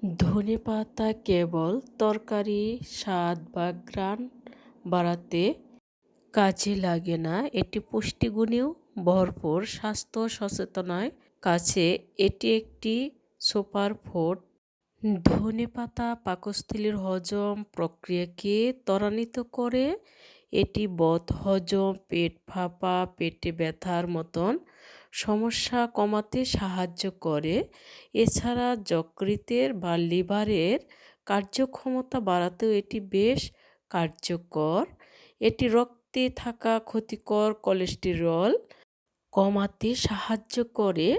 ধনেপাতা কেবল তরকারি স্বাদ বা ঘ্রাণ বাড়াতে কাজে লাগে না, এটি পুষ্টিগুণেও ভরপুর। স্বাস্থ্য সচেতনার কাছে এটি একটি সুপারফুড। ধনেপাতা পাকস্থলীর হজম প্রক্রিয়াকে ত্বরান্বিত করে। এটি বদহজম, পেট ফাঁপা, পেটে ব্যথার মতন সমস্যা কমাতে সাহায্য করে। এছাড়া যকৃতের বা লিভারের কার্যক্ষমতা বাড়াতেও এটি বেশ কার্যকর। এটি রক্তে থাকা ক্ষতিকর কোলেস্টেরল কমাতে সাহায্য করে,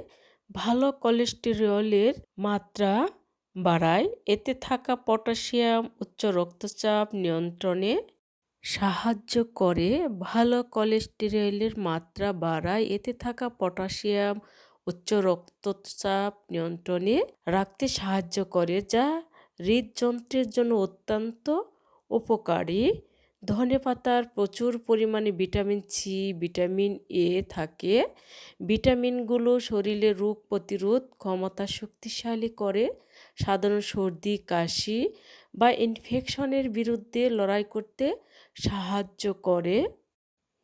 ভালো কোলেস্টেরলের মাত্রা বাড়ায়। এতে থাকা পটাশিয়াম উচ্চ রক্তচাপ নিয়ন্ত্রণে সাহায্য করে। ভালো কোলেস্টেরলের মাত্রা বাড়ায়, এতে থাকা পটাশিয়াম উচ্চ রক্তচাপ নিয়ন্ত্রণে রাখতে সাহায্য করে, যা হৃদযন্ত্রের জন্য অত্যন্ত উপকারী। ধনেপাতার প্রচুর পরিমাণে ভিটামিন সি, ভিটামিন এ থাকে। ভিটামিনগুলো শরীরে রোগ প্রতিরোধ ক্ষমতা শক্তিশালী করে, সাধারণ সর্দি কাশি বা ইনফেকশনের বিরুদ্ধে লড়াই করতে সাহায্য করে।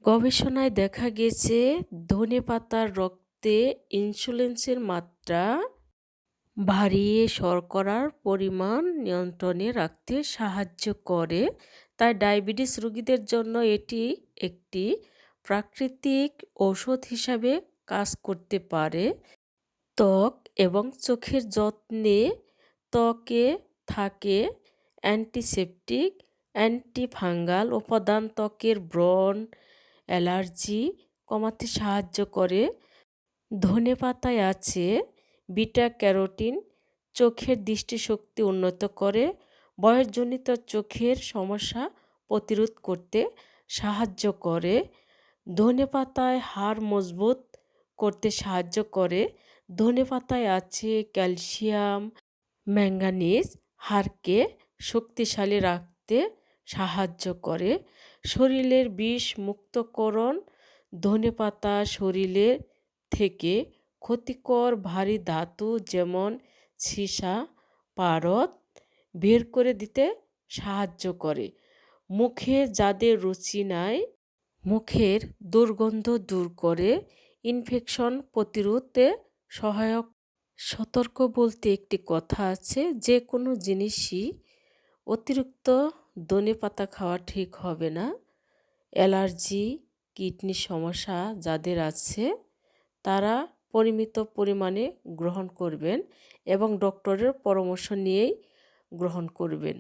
গবেষণায় দেখা গেছে ধনেপাতার রক্তে ইনসুলিনের মাত্রা বাড়িয়ে শর্করার পরিমাণ নিয়ন্ত্রণে রাখতে সাহায্য করে। তাই ডায়াবেটিস রোগীদের জন্য এটি একটি প্রাকৃতিক ঔষধ হিসাবে কাজ করতে পারে। ত্বক এবং চোখের যত্নে ত্বকে থাকে অ্যান্টিসেপটিক, অ্যান্টিফাঙ্গাল উপাদান ত্বকের ব্রণ, অ্যালার্জি কমাতে সাহায্য করে। ধনেপাতায় আছে বিটা ক্যারোটিন, চোখের দৃষ্টিশক্তি উন্নত করে, বয়সজনিত চোখের সমস্যা প্রতিরোধ করতে সাহায্য করে। ধনেপাতায় হাড় মজবুত করতে সাহায্য করে। ধনেপাতায় আছে ক্যালসিয়াম, ম্যাঙ্গানিজ হাড়কে শক্তিশালী রাখতে সাহায্য করে। শরীরের বিষ মুক্তকরণ, ধনেপাতা শরীরের থেকে ক্ষতিকর ভারী ধাতু যেমন সীসা, পারদ বের করে দিতে সাহায্য করে। মুখে যাদের রুচি নাই, মুখের দুর্গন্ধ দূর করে, ইনফেকশন প্রতিরোধে সহায়ক। সতর্ক বলতে একটি কথা আছে, যে কোনো জিনিসই অতিরিক্ত ধনেপাতা খাওয়া ঠিক হবে না। অ্যালার্জি, কিডনি সমস্যা যাদের আছে তারা পরিমিত পরিমাণে গ্রহণ করবেন এবং ডক্টরের পরামর্শ নিয়েই গ্রহণ করবেন।